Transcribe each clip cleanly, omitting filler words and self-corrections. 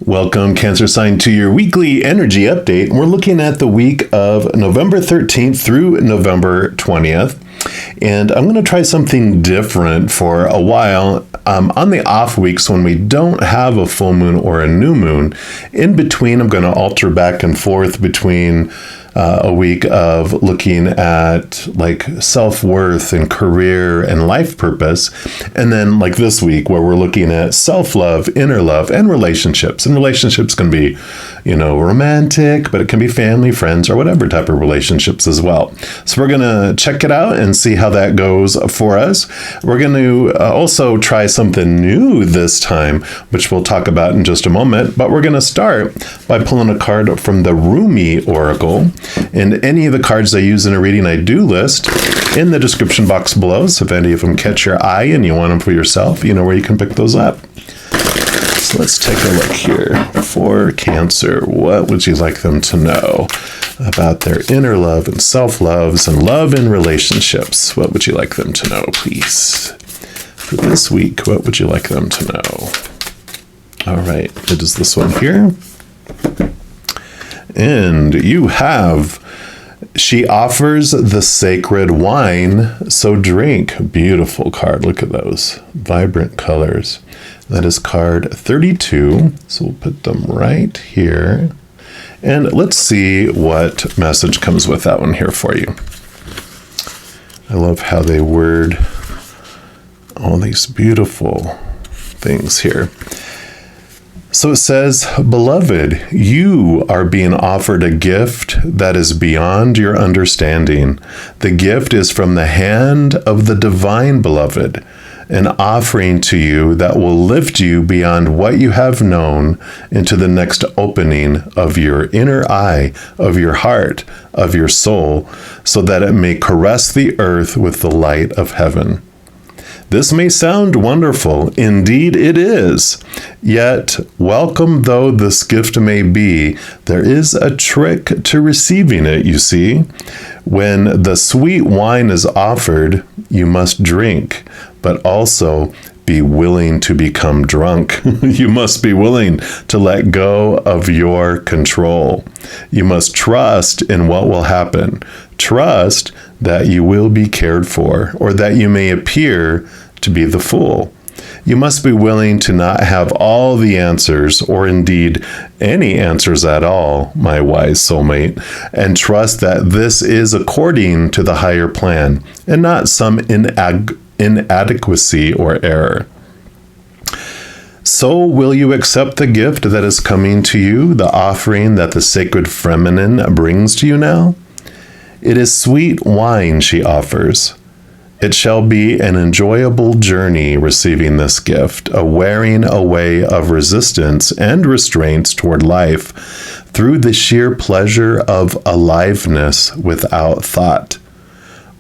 Welcome, Cancer Sign, to your weekly energy update. We're looking at the week of November 13th through November 20th. And I'm going to try something different for a while. On the off weeks when we don't have a full moon or a new moon, in between, I'm going to alter back and forth between a week of looking at like self-worth and career and life purpose, and then like this week where we're looking at self-love, inner love, and relationships. And relationships can be, romantic, but it can be family, friends, or whatever type of relationships as well. So we're going to check it out and see how that goes for us. We're going to also try something new this time, which we'll talk about in just a moment. But we're going to start by pulling a card from the Rumi Oracle. And any of the cards I use in a reading, I do list in the description box below. So if any of them catch your eye and you want them for yourself, you know where you can pick those up. So let's take a look here. For Cancer, what would you like them to know about their inner love and self-loves and love in relationships? What would you like them to know, please? For this week, what would you like them to know? All right, it is this one here. And you have, she offers the sacred wine, so drink. Beautiful card. Look at those vibrant colors. That is card 32. So we'll put them right here. And let's see what message comes with that one here for you. I love how they word all these beautiful things here. So it says, "Beloved, you are being offered a gift that is beyond your understanding. The gift is from the hand of the divine beloved, an offering to you that will lift you beyond what you have known into the next opening of your inner eye, of your heart, of your soul, so that it may caress the earth with the light of heaven." This may sound wonderful, indeed it is. Yet, welcome though this gift may be, there is a trick to receiving it, you see. When the sweet wine is offered, you must drink, but also be willing to become drunk. You must be willing to let go of your control. You must trust in what will happen. Trust that you will be cared for, or that you may appear to be the fool. You must be willing to not have all the answers, or indeed any answers at all, my wise soulmate, and trust that this is according to the higher plan, and not some inadequacy or error. So will you accept the gift that is coming to you, the offering that the sacred feminine brings to you now? It is sweet wine she offers. It shall be an enjoyable journey receiving this gift, a wearing away of resistance and restraints toward life through the sheer pleasure of aliveness without thought.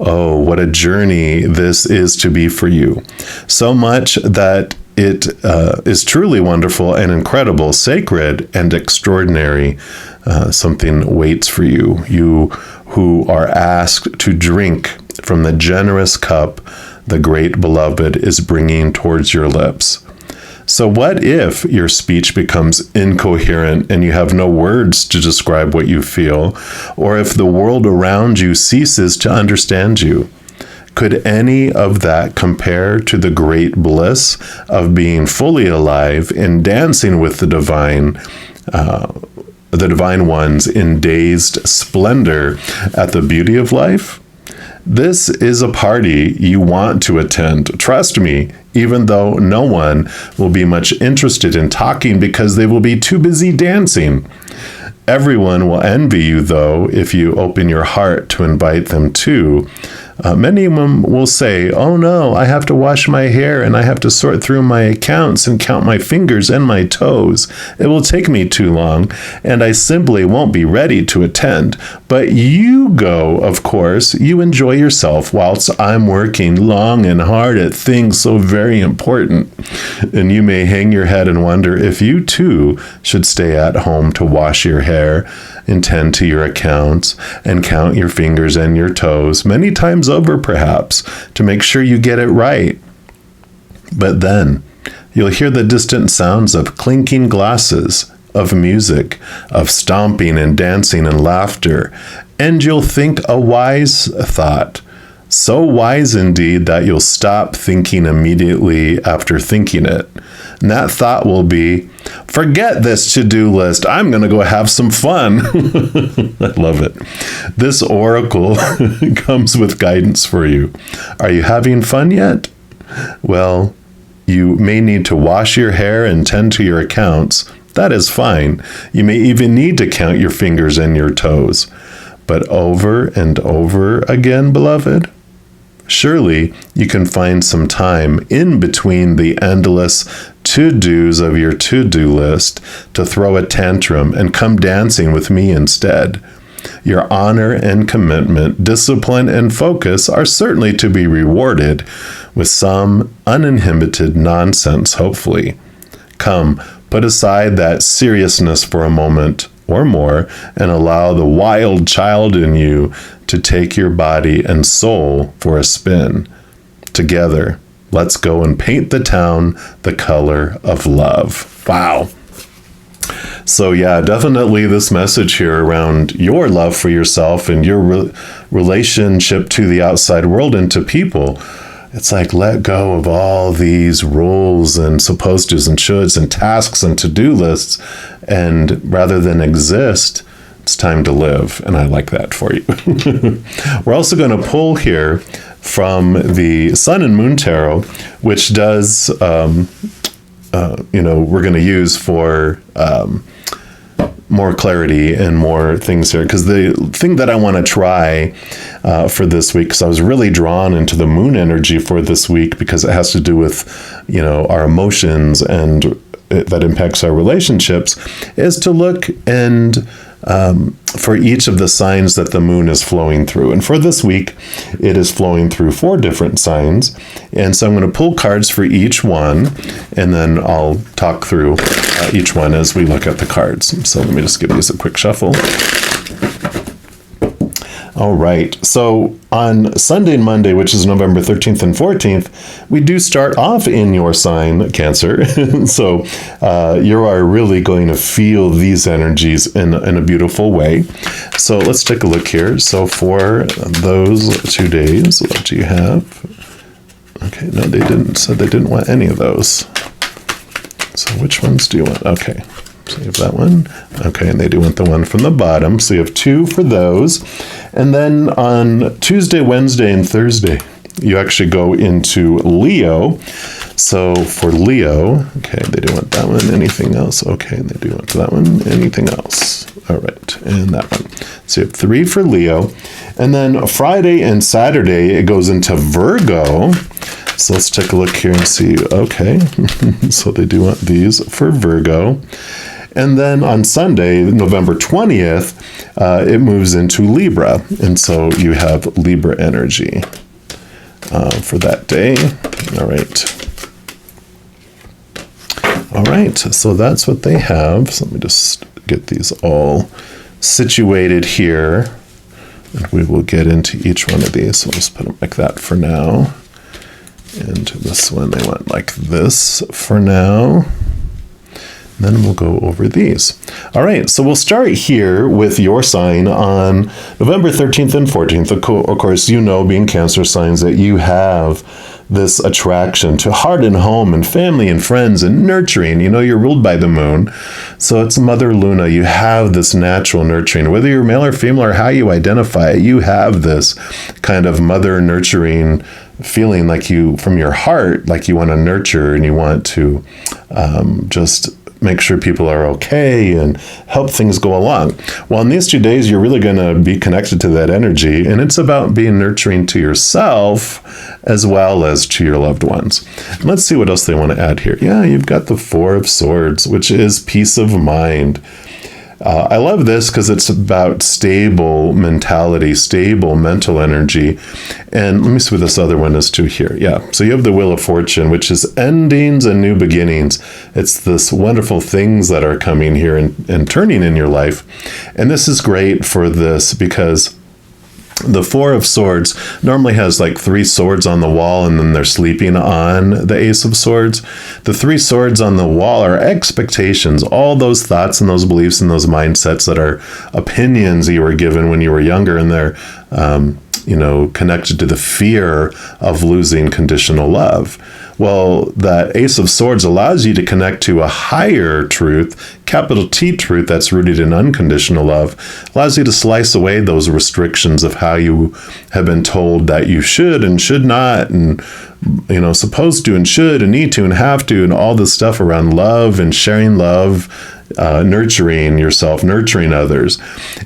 Oh, what a journey this is to be for you. So much that it is truly wonderful and incredible, sacred and extraordinary. Something waits for you. You who are asked to drink from the generous cup the great beloved is bringing towards your lips. So what if your speech becomes incoherent and you have no words to describe what you feel, or if the world around you ceases to understand you? Could any of that compare to the great bliss of being fully alive and dancing with the divine ones in dazed splendor at the beauty of life? This is a party you want to attend. Trust me, even though no one will be much interested in talking because they will be too busy dancing. Everyone will envy you, though, if you open your heart to invite them too. Many of them will say, "Oh no, I have to wash my hair and I have to sort through my accounts and count my fingers and my toes. It will take me too long, and I simply won't be ready to attend." But you go, of course. You enjoy yourself whilst I'm working long and hard at things so very important. And you may hang your head and wonder if you too should stay at home to wash your hair, and tend to your accounts, and count your fingers and your toes many times over, perhaps, to make sure you get it right. But then You'll hear the distant sounds of clinking glasses, of music, of stomping and dancing and laughter, and you'll think a wise thought. So wise indeed that you'll stop thinking immediately after thinking it. And that thought will be, forget this to-do list. I'm going to go have some fun. I love it. This oracle comes with guidance for you. Are you having fun yet? Well, you may need to wash your hair and tend to your accounts. That is fine. You may even need to count your fingers and your toes. But over and over again, beloved, surely you can find some time in between the endless to-dos of your to-do list to throw a tantrum and come dancing with me instead. Your honor and commitment, discipline and focus are certainly to be rewarded with some uninhibited nonsense, hopefully. Come, put aside that seriousness for a moment or more and allow the wild child in you to take your body and soul for a spin. Together, let's go and paint the town the color of love. Wow. So yeah, definitely this message here around your love for yourself and your relationship to the outside world and to people. It's like, let go of all these rules and supposed tos and shoulds and tasks and to-do lists. And rather than exist, it's time to live. And I like that for you. We're also going to pull here from the Sun and Moon Tarot, which does, we're going to use for more clarity and more things here. Because the thing that I want to try for this week, because I was really drawn into the moon energy for this week, because it has to do with, our emotions and that impacts our relationships, is to look and for each of the signs that the moon is flowing through. And for this week, it is flowing through 4 different signs. And so I'm going to pull cards for each one, and then I'll talk through each one as we look at the cards. So let me just give these a quick shuffle. All right. So on Sunday and Monday, which is November 13th and 14th, we do start off in your sign, Cancer. So you are really going to feel these energies in a beautiful way. So let's take a look here. So for those 2 days, what do you have? Okay, no, they didn't. So they didn't want any of those. So which ones do you want? Okay. So you have that one. Okay, and they do want the one from the bottom. So you have 2 for those. And then on Tuesday, Wednesday, and Thursday, you actually go into Leo. So for Leo, okay, they do want that one. Anything else? Okay, and they do want that one. Anything else? All right, and that one. So you have 3 for Leo. And then Friday and Saturday, it goes into Virgo. So let's take a look here and see. Okay, so they do want these for Virgo. And then on Sunday, November 20th, it moves into Libra. And so you have Libra energy for that day. All right. All right, so that's what they have. So let me just get these all situated here. And we will get into each one of these. So we'll just put them like that for now. And this one, they want like this for now. Then we'll go over these. All right, so we'll start here with your sign on November 13th and 14th. Of course, being Cancer signs, that you have this attraction to heart and home and family and friends and nurturing. You're ruled by the moon. So it's Mother Luna. You have this natural nurturing. Whether you're male or female or how you identify it, you have this kind of mother nurturing feeling, like you, from your heart, like you want to nurture and you want to just make sure people are okay and help things go along. Well, in these 2 days, you're really going to be connected to that energy, and it's about being nurturing to yourself as well as to your loved ones. And let's see what else they want to add here. Yeah, you've got the 4 of Swords, which is peace of mind. I love this because it's about stable mentality, stable mental energy. And let me see what this other one is too here. Yeah, so you have the Wheel of Fortune, which is endings and new beginnings. It's this wonderful things that are coming here and turning in your life. And this is great for this because The Four of Swords normally has like 3 swords on the wall, and then they're sleeping on the Ace of Swords. The 3 swords on the wall are expectations, all those thoughts and those beliefs and those mindsets that are opinions you were given when you were younger, and they're connected to the fear of losing conditional love. Well, that Ace of Swords allows you to connect to a higher truth, capital T truth, that's rooted in unconditional love, allows you to slice away those restrictions of how you have been told that you should and should not, and supposed to and should and need to and have to, and all this stuff around love and sharing love, nurturing yourself, nurturing others.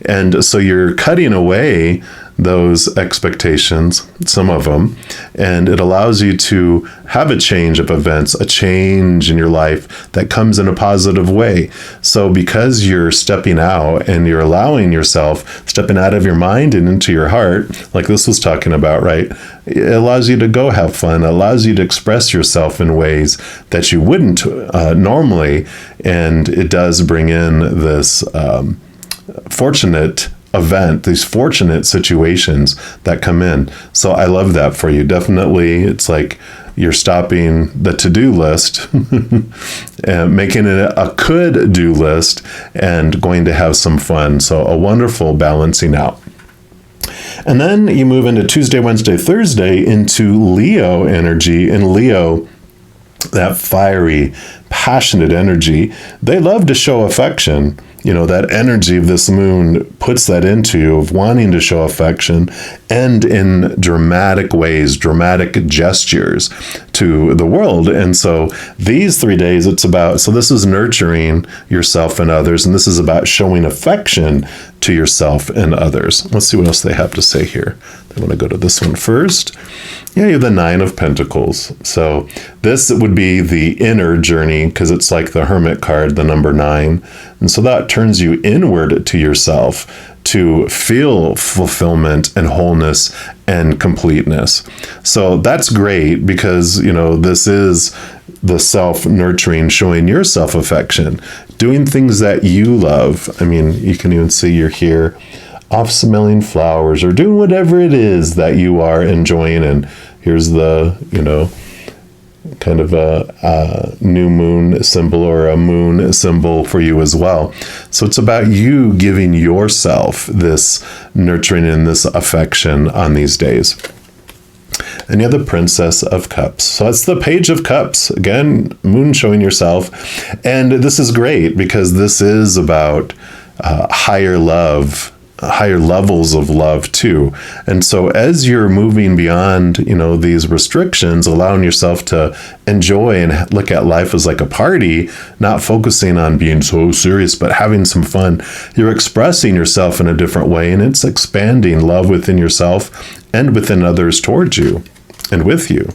And so you're cutting away those expectations, some of them, and it allows you to have a change of events, a change in your life that comes in a positive way. So because you're stepping out and you're allowing yourself, stepping out of your mind and into your heart, like this was talking about, right? It allows you to go have fun, it allows you to express yourself in ways that you wouldn't normally, and it does bring in this fortunate event, these fortunate situations that come in. So I love that for you. Definitely, it's like you're stopping the to-do list and making it a could-do list and going to have some fun. So a wonderful balancing out. And then you move into Tuesday, Wednesday, Thursday into Leo energy. And Leo, that fiery, passionate energy, they love to show affection. That energy of this moon puts that into you, of wanting to show affection, and in dramatic ways, dramatic gestures to the world. And so these 3 days, it's about, so this is nurturing yourself and others, and this is about showing affection to yourself and others. Let's see what else they have to say here. I want to go to this one first. Yeah, you have the 9 of Pentacles. So this would be the inner journey, because it's like the Hermit card, the number 9. And so that turns you inward to yourself to feel fulfillment and wholeness and completeness. So that's great, because, this is the self-nurturing, showing your self-affection, doing things that you love. I mean, you can even see you're here off smelling flowers or doing whatever it is that you are enjoying. And here's the, kind of a new moon symbol or a moon symbol for you as well. So it's about you giving yourself this nurturing and this affection on these days. And you have the Princess of Cups. So it's the Page of Cups. Again, moon showing yourself. And this is great, because this is about higher love, higher levels of love too. And so as you're moving beyond, these restrictions, allowing yourself to enjoy and look at life as like a party, not focusing on being so serious, but having some fun, you're expressing yourself in a different way, and it's expanding love within yourself and within others towards you and with you.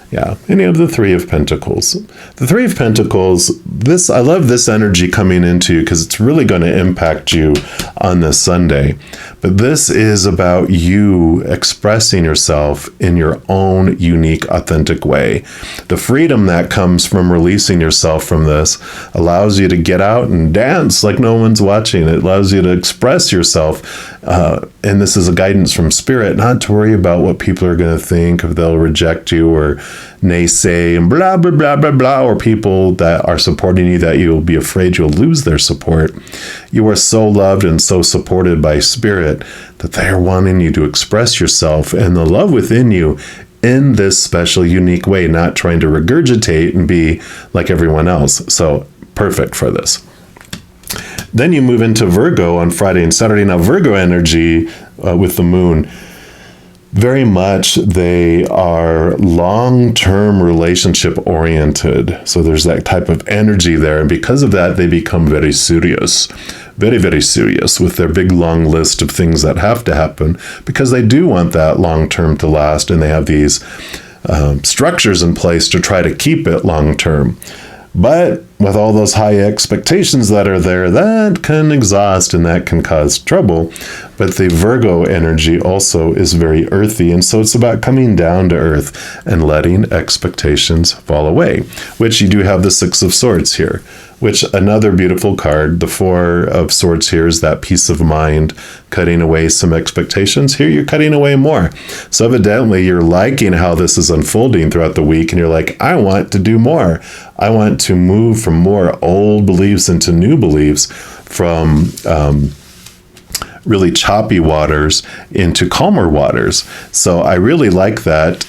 Yeah, and you have the 3 of Pentacles. The 3 of Pentacles, I love this energy coming into you, because it's really going to impact you on this Sunday. But this is about you expressing yourself in your own unique, authentic way. The freedom that comes from releasing yourself from this allows you to get out and dance like no one's watching. It allows you to express yourself. And this is a guidance from Spirit, not to worry about what people are going to think, if they'll reject you or naysay and blah, blah, blah, blah, blah, or people that are supporting you that you'll be afraid you'll lose their support. You are so loved and so supported by Spirit that they are wanting you to express yourself and the love within you in this special, unique way, not trying to regurgitate and be like everyone else. So perfect for this. Then you move into Virgo on Friday and Saturday. Now, Virgo energy with the moon, very much they are long-term relationship oriented. So there's that type of energy there. And because of that, they become very serious, very, very serious with their big, long list of things that have to happen, because they do want that long-term to last. And they have these structures in place to try to keep it long-term. But with all those high expectations that are there, that can exhaust and that can cause trouble. But the Virgo energy also is very earthy. And so it's about coming down to earth and letting expectations fall away, which you do have the Six of Swords here, which another beautiful card. The Four of Swords here is that peace of mind, cutting away some expectations. Here you're cutting away more. So evidently you're liking how this is unfolding throughout the week, and you're like, I want to do more. I want to move from more old beliefs into new beliefs, from really choppy waters into calmer waters. So I really like that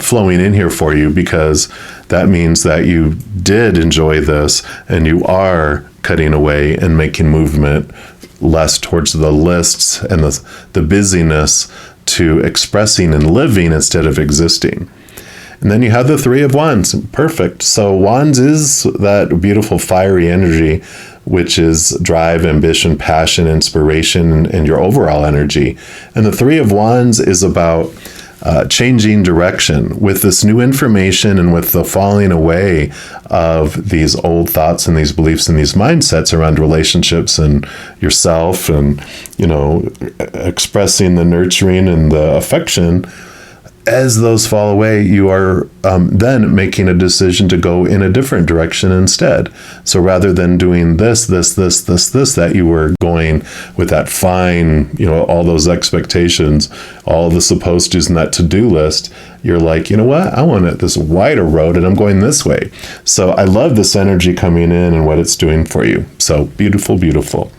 flowing in here for you, because that means that you did enjoy this and you are cutting away and making movement less towards the lists and the busyness to expressing and living instead of existing. And then you have the Three of Wands. Perfect. So Wands is that beautiful fiery energy, which is drive, ambition, passion, inspiration, and your overall energy. And the Three of Wands is about changing direction with this new information and with the falling away of these old thoughts and these beliefs and these mindsets around relationships and yourself, and, expressing the nurturing and the affection. As those fall away, you are then making a decision to go in a different direction instead. So rather than doing this, that you were going with that fine, all those expectations, all the supposed to's and that to-do list, you're like, you know what? I want this wider road and I'm going this way. So I love this energy coming in and what it's doing for you. So beautiful, beautiful.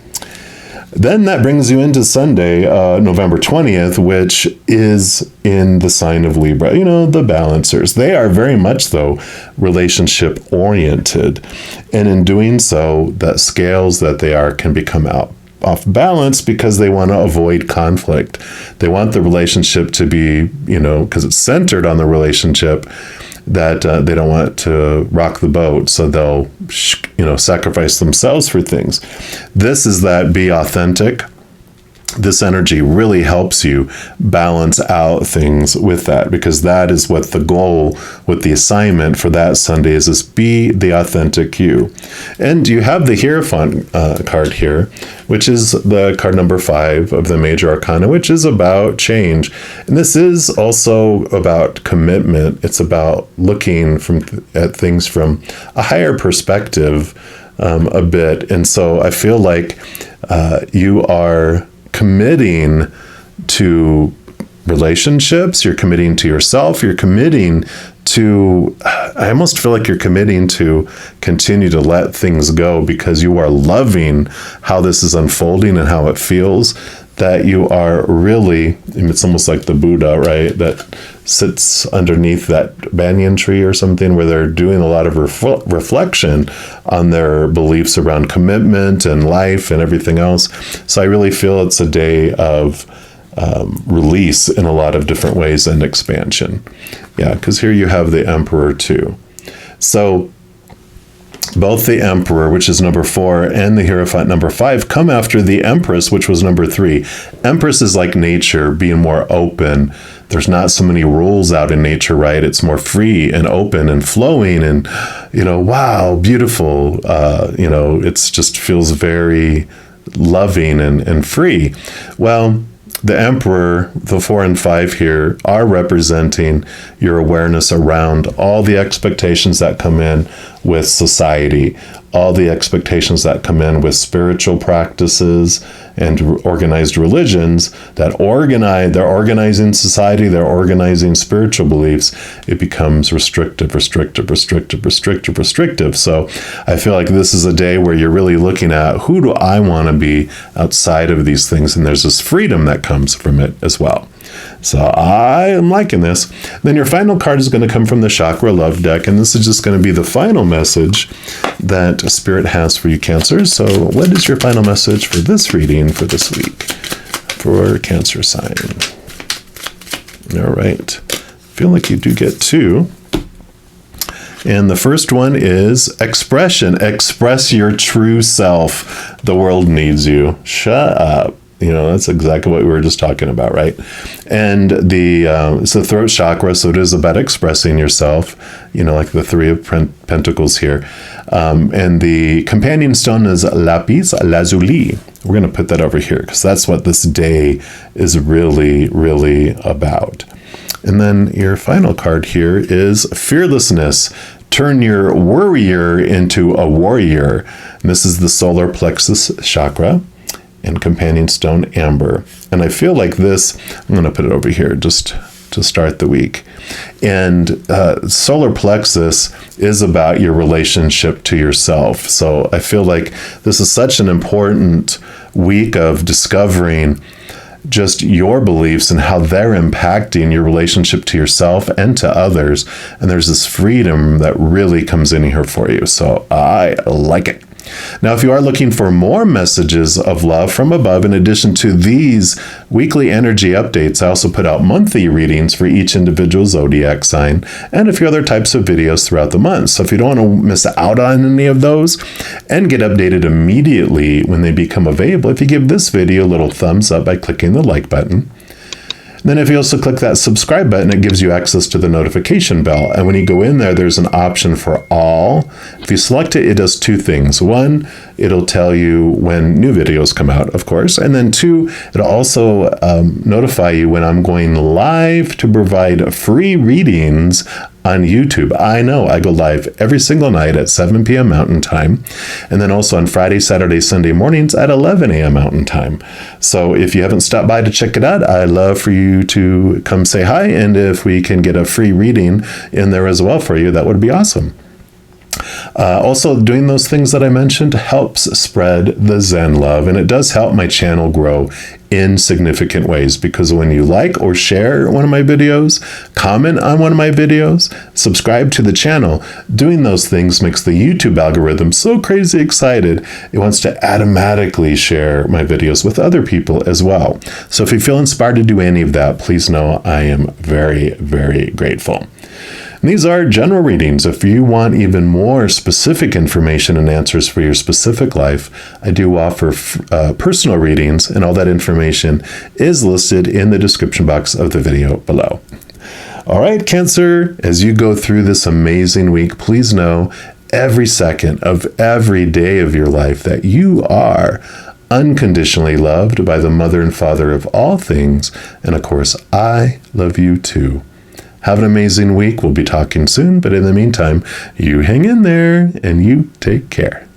Then that brings you into Sunday, November 20th, which is in the sign of Libra. The balancers. They are very much, though, relationship oriented. And in doing so, that scales that they are can become off balance because they want to avoid conflict. They want the relationship to be, because it's centered on the relationship, that they don't want to rock the boat, so they'll, sacrifice themselves for things. This is that be authentic. This energy really helps you balance out things with that, because that is what the goal, what the assignment for that Sunday is be the authentic you. And you have the Hierophant card here, which is the card number 5 of the major arcana, which is about change. And this is also about commitment. It's about looking at things from a higher perspective a bit. And so I feel like you are committing to relationships, you're committing to yourself, you're committing to, I almost feel like you're committing to continue to let things go because you are loving how this is unfolding and how it feels, that you are really, it's almost like the Buddha, right? That sits underneath that banyan tree or something, where they're doing a lot of reflection on their beliefs around commitment and life and everything else. So I really feel it's a day of release in a lot of different ways and expansion. Yeah, because here you have the Emperor too. So both the Emperor, which is number 4, and the Hierophant, number 5, come after the Empress, which was number 3. Empress is like nature, being more open. There's not so many rules out in nature, right? It's more free and open and flowing and, wow, beautiful. It's just feels very loving and free. Well, the Emperor, the 4 and 5 here, are representing your awareness around all the expectations that come in with society, all the expectations that come in with spiritual practices and organized religions that they're organizing society, they're organizing spiritual beliefs. It becomes restrictive. So I feel like this is a day where you're really looking at, who do I want to be outside of these things? And there's this freedom that comes from it as well. So I am liking this. Then your final card is going to come from the Chakra Love deck, and this is just going to be the final message that Spirit has for you, Cancer. So what is your final message for this reading for this week for Cancer sign? All right. I feel like you do get 2. And the first one is expression. Express your true self. The world needs you. Shut up. That's exactly what we were just talking about, right? And it's the throat chakra, so it is about expressing yourself, like the Three of Pentacles here. And the companion stone is lapis lazuli. We're going to put that over here because that's what this day is really, really about. And then your final card here is fearlessness. Turn your worrier into a warrior. And this is the solar plexus chakra and companion stone amber. And I feel like this, I'm going to put it over here just to start the week. And solar plexus is about your relationship to yourself. So I feel like this is such an important week of discovering just your beliefs and how they're impacting your relationship to yourself and to others. And there's this freedom that really comes in here for you. So I like it. Now, if you are looking for more messages of love from above, in addition to these weekly energy updates, I also put out monthly readings for each individual zodiac sign and a few other types of videos throughout the month. So if you don't want to miss out on any of those and get updated immediately when they become available, if you give this video a little thumbs up by clicking the like button. Then if you also click that subscribe button, it gives you access to the notification bell. And when you go in there, there's an option for all. If you select it, it does two things. One, it'll tell you when new videos come out, of course. And then two, it'll also notify you when I'm going live to provide free readings on YouTube. I know I go live every single night at 7 p.m. Mountain Time, and then also on Friday, Saturday, Sunday mornings at 11 a.m. Mountain Time. So if you haven't stopped by to check it out, I'd love for you to come say hi, and if we can get a free reading in there as well for you, that would be awesome. Also, doing those things that I mentioned helps spread the Zen love, and it does help my channel grow in significant ways, because when you like or share one of my videos, comment on one of my videos, subscribe to the channel, doing those things makes the YouTube algorithm so crazy excited it wants to automatically share my videos with other people as well. So if you feel inspired to do any of that, please know I am very, very grateful. And these are general readings. If you want even more specific information and answers for your specific life, I do offer personal readings, and all that information is listed in the description box of the video below. All right, Cancer, as you go through this amazing week, please know every second of every day of your life that you are unconditionally loved by the Mother and Father of all things. And of course, I love you too. Have an amazing week. We'll be talking soon, but in the meantime, you hang in there and you take care.